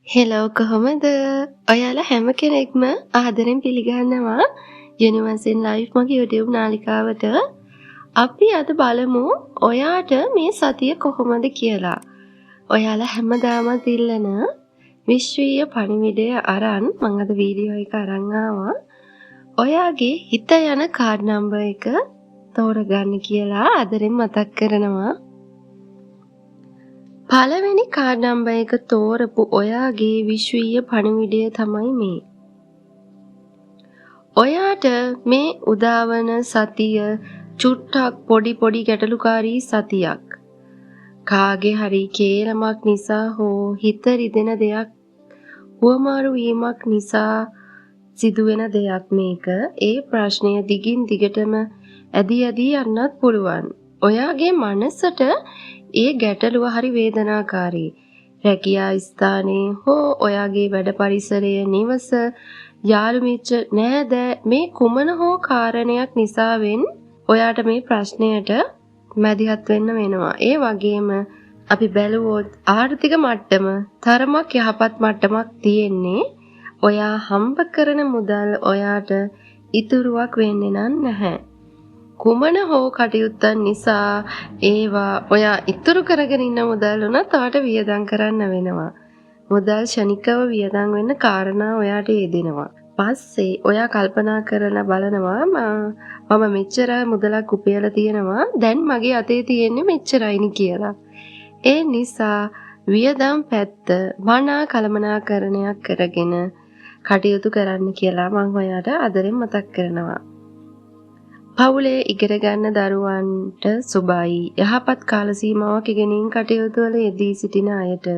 Hello කොහොමද? ඔයාලා හැම කෙනෙක්ම ආදරෙන් පිළිගන්නවා යුනිවර්සල් ලයිෆ් මගේ YouTube නාලිකාවට. අපි අද බලමු ඔයාට මේ සතිය කොහොමද කියලා. ඔයාලා හැමදාමත් ඉල්ලන විශ්වීය පණිවිඩය අරන් මම අද වීඩියෝ එක අරන් ආවා. ඔයාගේ හිත යන කාඩ් නම්බර් එක තෝරගන්න කියලා ආදරෙන් මතක් කරනවා. පළවෙනි කාඩ් නම්බර් එක තෝරපු ඔයාගේ විශ්වීය පණිවිඩය තමයි මේ. ඔයාට මේ උදාවන සතිය චුට්ටක් පොඩි ගැටලුකාරී සතියක්. කාගේ හරි කේලමක් නිසා හෝ හිත රිදෙන දෙයක් හුවමාරු වීමක් නිසා සිදුවෙන දෙයක් මේක. ඒ ප්‍රශ්නය දිගින් දිගටම ඇදී යන්නත් පුළුවන්. ඔයාගේ මනසට ඒ ගැටලුව හරි වේදනාකාරී. රැකියා ස්ථානයේ හෝ ඔයාගේ වැඩ පරිසරය, නිවස, යාළු මිත්‍ර නෑදෑ මේ කුමන හෝ කාරණයක් නිසාවෙන් ඔයාට මේ ප්‍රශ්නයට මැදිහත් වෙන්න වෙනවා. ඒ වගේම අපි බැලුවොත් ආර්ථික මට්ටම තරමක් යහපත් මට්ටමක් තියෙන්නේ. ඔයා හම්බ කරන මුදල් ඔයාට ඉතුරුවක් වෙන්නේ නැහැ. කුමන හෝ කටයුත්තන් නිසා ඒවා ඔයා ඉතුරු කරගෙන ඉන්න මුදල් උනත් ඔයාට වියදම් කරන්න වෙනවා. මුදල් ශනිකව වියදම් වෙන්න කාරණා ඔයාට යෙදෙනවා. පස්සේ ඔයා කල්පනා කරලා බලනවා මම මෙච්චර මුදලක් උපයලා තියෙනවා. දැන් මගේ අතේ තියෙන්නේ මෙච්චරයිනි කියලා. ඒ නිසා වියදම් පැත්ත මනා කළමනාකරණයක් කරගෙන කටයුතු කරන්න කියලා මම ඔයාට ආදරෙන් මතක් කරනවා. පවුලේ ඉගෙන ගන්න දරුවන්ට සුබයි. යහපත් කාල සීමාවක් ඉගෙනීම් කටයුතු වල යෙදී සිටින අයට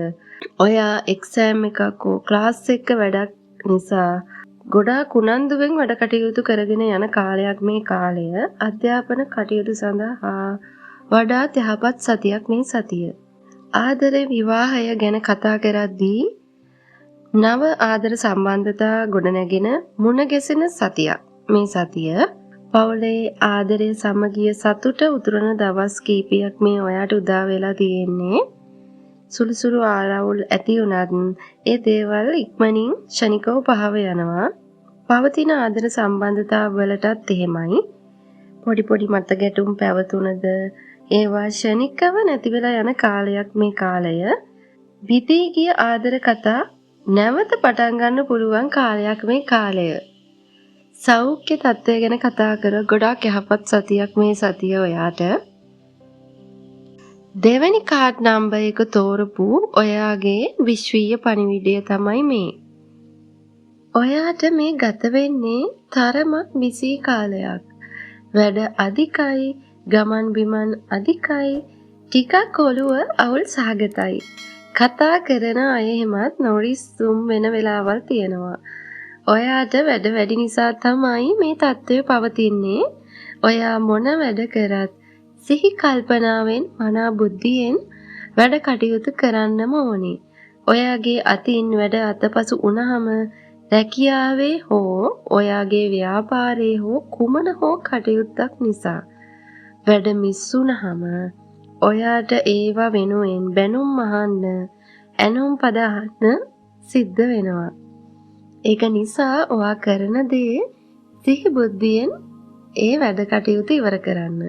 ඔයා එක්සෑම් එකක් හෝ ක්ලාස් එක වැඩක් නිසා ගොඩාක් උනන්දුවෙන් වැඩ කටයුතු කරගෙන යන කාලයක් මේ කාලය. අධ්‍යාපන කටයුතු සඳහා වඩාත් යහපත් සතියක් මේ සතිය. ආදරේ විවාහය ගැන කතා කරද්දී නව ආදර සම්බන්ධතා ගොඩනැගෙන මුණ ගැසෙන සතියක් මේ සතිය. පවුලේ ආදරය සමගිය සතුට උතුරන දවස් කීපයක් මේ ඔයාට උදා වෙලා තියෙන්නේ. සුළුසුළු ආරවුල් ඇති වුණත් ඒ දේවල් ඉක්මනින් ශනිකව පහව යනවා. පවතින ආදර සම්බන්ධතා වලටත් එහෙමයි. පොඩි මත ගැටුම් පැවතුනද ඒවා ශනිකව නැති වෙලා යන කාලයක් මේ කාලය. බිදී ගිය ආදර කතා නැවත පටන් ගන්න පුළුවන් කාලයක් මේ කාලය. සෞඛ්‍ය තත්ත්වය ගැන කතා කර ගොඩාක් යහපත් සතියක් මේ සතිය ඔයාට. දෙවැනි කාඩ් නම්බර් එක තෝරපු ඔයාගේ විශ්වීය පණිවිඩය තමයි මේ. ඔයාට මේ ගත වෙන්නේ තරමක් බිසී කාලයක්. වැඩ අධිකයි, ගමන් බිමන් අධිකයි, ටිකක් ඔළුව අවුල් සහගතයි. කතා කරන අය එහෙමත් නොරිස්සුම් වෙන වෙලාවල් තියෙනවා. ඔයාට වැඩ වැඩි නිසා තමයි මේ තත්ත්වය පවතින්නේ. ඔයා මොන වැඩ කරත් සිහි කල්පනාවෙන් මනා බුද්ධියෙන් වැඩ කටයුතු කරන්නම ඕනේ. ඔයාගේ අතින් වැඩ අතපසු වුණාම රැකියාවේ හෝ ඔයාගේ ව්‍යාපාරයේ හෝ කුමන හෝ කටයුත්තක් නිසා වැඩ මිස් වුණාම ඔයාට ඒවා වෙනුවෙන් බැනුම් අහන්න, ඇනුම් පද අහන්න සිද්ධ වෙනවා. ඒක නිසා ඔයා කරන දේ සිහි බුද්ධියෙන් ඒ වැඩ කටයුතු ඉවර කරන්න.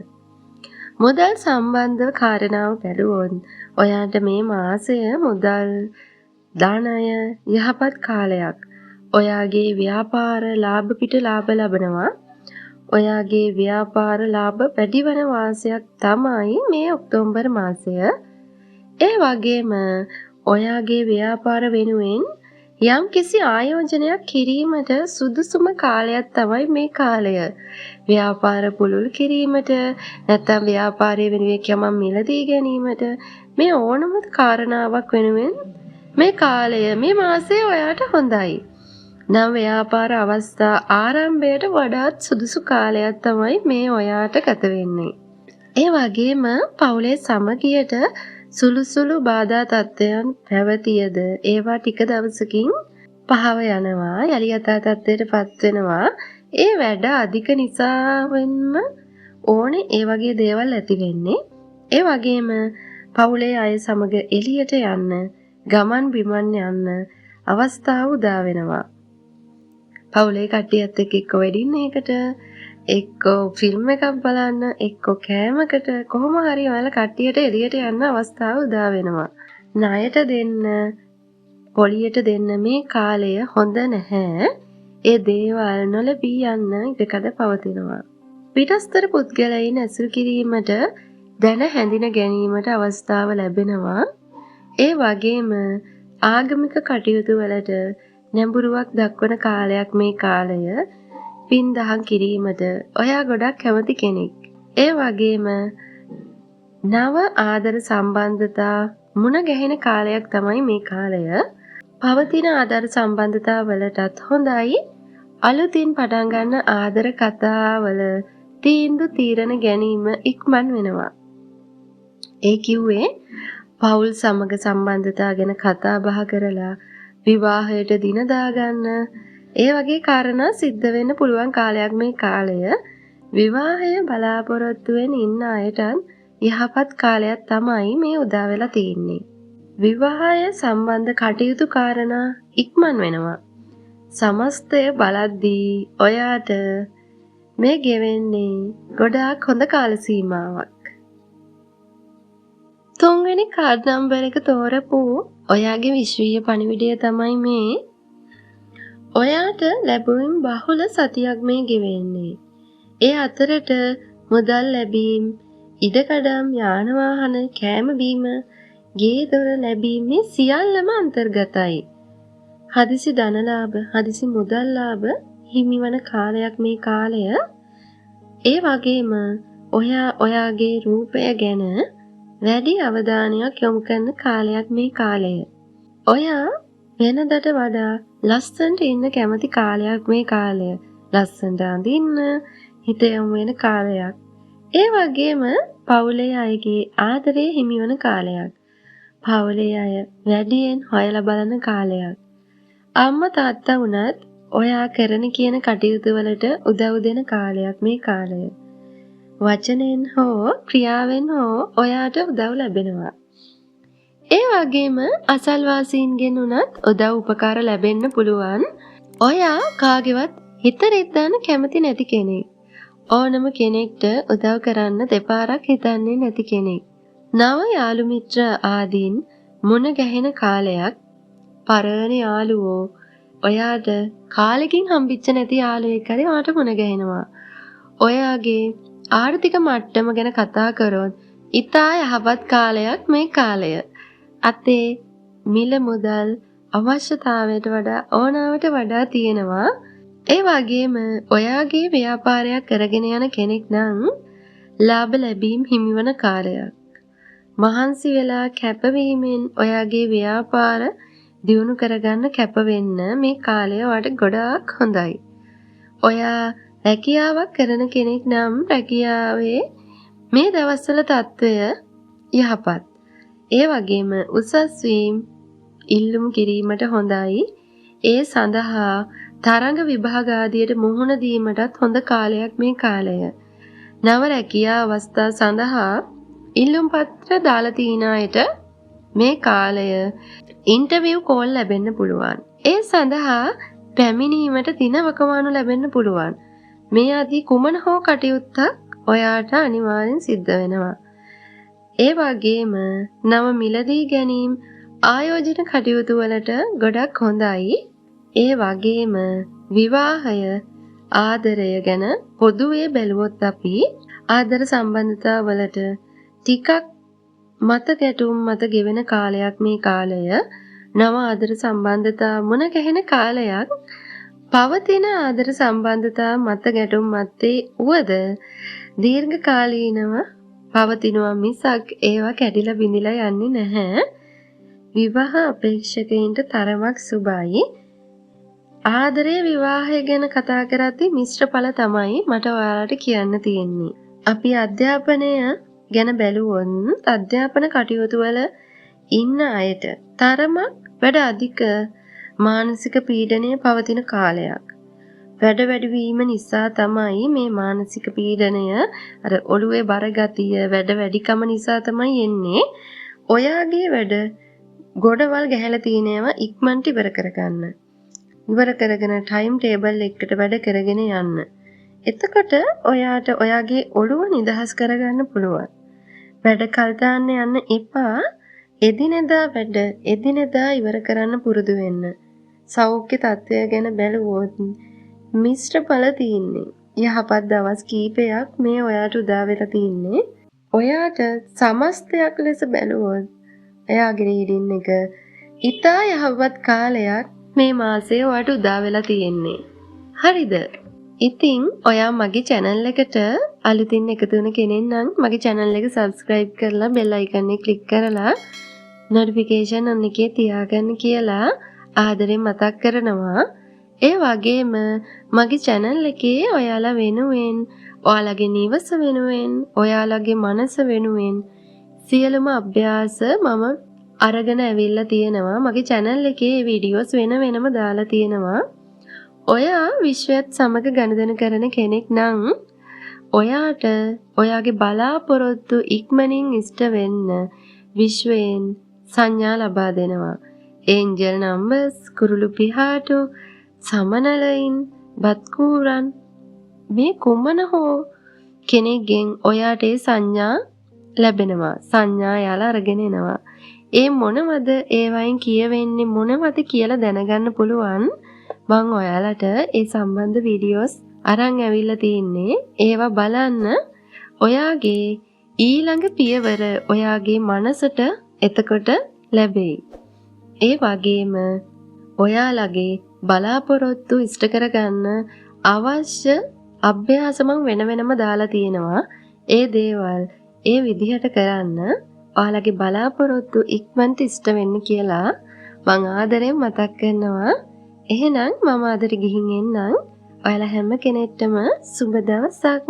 මුදල් සම්බන්ධ කාරණාව බැලුවොත් ඔයාට මේ මාසය මුදල් ධනය යහපත් කාලයක්. ඔයාගේ ව්‍යාපාර ලාභ පිට ලාභ ලබනවා. ඔයාගේ ව්‍යාපාර ලාභ වැඩි වන මාසයක් තමයි මේ ඔක්තෝබර් මාසය. ඒ වගේම ඔයාගේ ව්‍යාපාර වෙනුවෙන් යම් කිසි ආයෝජනයක් කිරීමට සුදුසුම කාලයක් තමයි මේ කාලය. ව්‍යාපාර පුළුල් කිරීමට නැත්නම් ව්‍යාපාරයේ වෙනුවෙන් යමක් මිලදී ගැනීමට මේ ඕනම කාරණාවක් වෙනුවෙන් මේ කාලය මේ මාසය ඔයාට හොඳයි. නම් ව්‍යාපාර අවස්ථා ආරම්භයට වඩාත් සුදුසු කාලයක් තමයි මේ ඔයාට ගත වෙන්නේ. ඒ වගේම පවුලේ සමගියට සුළුසුළු බාධා තත්ත්වයන් පැවතියද ඒවා ටික දවසකින් පහව යනවා. යලි යථා තත්ත්වයට පත් වෙනවා. ඒ වැඩ අධික නිසාවෙන්ම ඕනේ ඒ වගේ දේවල් ඇති වෙන්නේ. ඒ වගේම පවුලේ අය සමග එළියට යන්න, ගමන් බිමන් යන්න, අවස්ථාව උදා වෙනවා. පවුලේ කට්ටියත් එක්ක වෙඩින් එකකට, එක්ක ෆිල්ම් එකක් බලන්න, එක්ක කෑමකට, කොහොම හරි ඔයාලා කට්ටියට එළියට යන්න අවස්ථාව උදා වෙනවා. ණයට දෙන්න, පොලියට දෙන්න මේ කාලය හොඳ නැහැ. ඒ දේවල් නොලැබී යන්න ඉඩකඩ පවතිනවා. පිටස්තර පුද්ගලයන් ඇසුරු කිරීමට, දැන හැඳින ගැනීමට අවස්ථාව ලැබෙනවා. ඒ වගේම ආගමික කටයුතු වලට නැඹුරුවක් දක්වන කාලයක් මේ කාලය. පින් දහම් කිරීමට ඔයා ගොඩක් කැමති කෙනෙක්. ඒ වගේම නව ආදර සම්බන්ධතා මුණ ගැහෙන කාලයක් තමයි මේ කාලය. පවතින ආදර සම්බන්ධතා වලටත් හොඳයි. අලුතින් පටන් ගන්න ආදර කතාවල තීන්දුව තීරණ ගැනීම ඉක්මන් වෙනවා. ඒ කිව්වේ පෞල් සමග සම්බන්ධතා ගැන කතා බහ කරලා විවාහයට දින දාගන්න, ඒ වගේ කාරණා සිද්ධ වෙන්න පුළුවන් කාලයක් මේ කාලය. විවාහය බලාපොරොත්තුවෙන් ඉන්න අයටත් යහපත් කාලයක් තමයි මේ උදා වෙලා තියෙන්නේ. විවාහය සම්බන්ධ කටයුතු කාරණා ඉක්මන් වෙනවා. සමස්තය බලද්දී ඔයාට මේ ගෙවෙන්නේ ගොඩාක් හොඳ කාල සීමාවක්. තුන්වෙනි කාඩ් නම්බර් එක තෝරපු ඔයාගේ විශ්වීය පණිවිඩය තමයි මේ. ඔයාට ලැබුම් බහුල සතියක් මේ ගෙවෙන්නේ. ඒ අතරට මුදල් ලැබීම්, ඉඩකඩම්, යාන වාහන, කෑම බීම, ගේ දොර ලැබීම් මේ සියල්ලම අන්තර්ගතයි. හදිසි ධනලාභ, හදිසි මුදල් ලාභ හිමිවන කාලයක් මේ කාලය. ඒ වගේම ඔයාගේ රූපය ගැන වැඩි අවධානයක් යොමු කරන කාලයක් මේ කාලය. ඔයා වෙනදට වඩා ලස්සනට ඉන්න කැමති කාලයක් මේ කාලය. ලස්සනට අඳින්න හිත යොමු වෙන කාලයක්. ඒ වගේම පවුලේ අයගේ ආදරය හිමිවන කාලයක්. පවුලේ අය වැඩියෙන් හොයලා බලන කාලයක්. අම්මා තාත්තා වුණත් ඔයා කරන කියන කටයුතු වලට උදව් දෙන කාලයක් මේ කාලය. වචනෙන් හෝ ක්‍රියාවෙන් හෝ ඔයාට උදව් ලැබෙනවා. ඒ වගේම අසල්වාසීන්ගෙන් උනත් උදව් උපකාර ලැබෙන්න පුළුවන්. ඔයා කාගේවත් හිත රිද්දන්න කැමති නැති කෙනෙක්. ඕනම කෙනෙක්ට උදව් කරන්න දෙපාරක් හිතන්නේ නැති කෙනෙක්. නව යාළු මිත්‍ර ආදීන් මුණ ගැහෙන කාලයක්. පරණ යාළුවෝ ඔයාට කාලෙකින් හම්බෙච්ච නැති යාළුවෙක් හරි ඔයාට මුණ ගැහෙනවා. ඔයාගේ ආර්ථික මට්ටම ගැන කතා කරොත් ඉතා යහපත් කාලයක් මේ කාලය. අතේ මිල මුදල් අවශ්‍යතාවයට වඩා ඕනාවට වඩා තියෙනවා. ඒ වගේම ඔයාගේ ව්‍යාපාරයක් කරගෙන යන කෙනෙක් නම් ලාභ ලැබීම් හිමිවන කාලයක්. මහන්සි වෙලා කැපවීමෙන් ඔයාගේ ව්‍යාපාර දියුණු කරගන්න කැප වෙන්න මේ කාලය ඔයාට ගොඩාක් හොඳයි. ඔයා රැකියාවක් කරන කෙනෙක් නම් රැකියාවේ මේ දවස්වල තත්ත්වය යහපත්. ඒ වගේම උසස් වීම ඉල්ලුම් කිරීමට හොඳයි. ඒ සඳහා තරඟ විභාග ආදියට මුහුණ දීමටත් හොඳ කාලයක් මේ කාලය. නව රැකියා අවස්ථා සඳහා ඉල්ලුම් පත්‍ර දාලා තියන අයට මේ කාලය ඉන්ටර්විව් කෝල් ලැබෙන්න පුළුවන්. ඒ සඳහා පැමිණීමට දින වකවානු ලැබෙන්න පුළුවන්. මේ ආදී කුමන හෝ කටයුත්තක් ඔයාට අනිවාර්යෙන් සිද්ධ වෙනවා. ඒ වගේම නව මිලදී ගැනීම ආයෝජන කටයුතු වලට ගොඩක් හොඳයි. ඒ වගේම විවාහය ආදරය ගැන පොදුවේ බැලුවොත් අපි ආදර සම්බන්ධතා වලට ටිකක් මත ගැටුම් මත ගෙවෙන කාලයක් මේ කාලය. නව ආදර සම්බන්ධතා මුණ ගැහෙන කාලයක්. පවතින ආදර සම්බන්ධතා මත ගැටුම් මතේ උවද දීර්ඝ කාලීනව පවතිනවා මිසක් ඒවා කැඩිලා බිඳිලා යන්නේ නැහැ. විවාහ අපේක්ෂකයින්ට තරමක් සුබයි. ආදරේ විවාහය ගැන කතා කරද්දී මිශ්‍ර ඵල තමයි මට ඔයාලට කියන්න තියෙන්නේ. අපි අධ්‍යාපනය ගැන බැලුවොත් අධ්‍යාපන කටයුතු වල ඉන්න අයට තරමක් වැඩ අධික මානසික පීඩනය පවතින කාලයක්. වැඩ වැඩි වීම නිසා තමයි මේ මානසික පීඩනය අර ඔළුවේ බර ගතිය වැඩ වැඩිකම නිසා තමයි එන්නේ. ඔයාගේ වැඩ ගොඩවල් ගැහැලා තියෙන ඒවා ඉක්මනට ඉවර කරගන්න. ඉවර කරගෙන ටයිම් ටේබල් එකකට වැඩ කරගෙන යන්න. එතකොට ඔයාට ඔයාගේ ඔළුව නිදහස් කරගන්න පුළුවන්. වැඩ කල් දාන්න යන්න එපා. එදිනෙදා වැඩ එදිනෙදා ඉවර කරන්න පුරුදු වෙන්න. සෞඛ්‍ය තත්ත්වය ගැන බැලුවොත් මිශ්‍ර ඵල තියෙන්නේ. යහපත් දවස් කීපයක් මේ ඔයාට උදා වෙලා තින්නේ. ඔයාට සමස්තයක් ලෙස බැලුවොත් එයාගේ රීඩින් එක ඉතා යහපත් කාලයක් මේ මාසේ ඔයාට උදා වෙලා තියෙන්නේ. හරිද? ඉතින් ඔයා මගේ channel එකට අලුතින් එකතු වෙන කෙනෙක් නම් මගේ channel එක subscribe කරලා bell icon එක click කරලා notification on එකේ තියාගන්න කියලා ආදරෙන් මතක් කරනවා. ඒ වගේම මගේ channel එකේ ඔයාලා වෙනුවෙන් ඔයාලගේ නිවස වෙනුවෙන් ඔයාලගේ මනස වෙනුවෙන් සියලුම අභ්‍යාස මම අරගෙන ඇවිල්ලා තියෙනවා. මගේ channel එකේ වීඩියෝස් වෙනම දාලා තියෙනවා. ඔයා විශ්වයත් සමග ගනුදෙනු කරන කෙනෙක් නම් ඔයාට ඔයාගේ බලාපොරොත්තු ඉක්මනින් ඉෂ්ට වෙන්න විශ්වයෙන් සංඥා ලබා දෙනවා. ඒන්ජල් නම්බර්ස්, කුරුළු පිහාටු, සමනලයින්, බත්කූරන් මේ කුමන හෝ කෙනෙක්ගෙන් ඔයාට ඒ සංඥා ලැබෙනවා. සංඥා යාලා අරගෙන එනවා. ඒ මොනවද ඒවයින් කියවෙන්නේ මොනවද කියලා දැනගන්න පුළුවන්. මම ඔයාලට ඒ සම්බන්ධ වීඩියෝස් අරන් ඇවිල්ලා තින්නේ. ඒවා බලන්න. ඔයාගේ ඊළඟ පියවර ඔයාගේ මනසට එතකොට ලැබෙයි. ඒ වගේම ඔයාලගේ බලාපොරොත්තු ඉෂ්ට කරගන්න අවශ්‍ය අභ්‍යාස මම වෙනම දාලා තියෙනවා. ඒ දේවල් ඒ විදිහට කරන්න ඔයාලගේ බලාපොරොත්තු ඉක්මනට ඉෂ්ට වෙන්න කියලා මම ආදරෙන් මතක් කරනවා. එහෙනම් මම අදට ගිහින් එන්නම්. ඔයාලා හැම කෙනෙක්ටම සුබ දවසක්.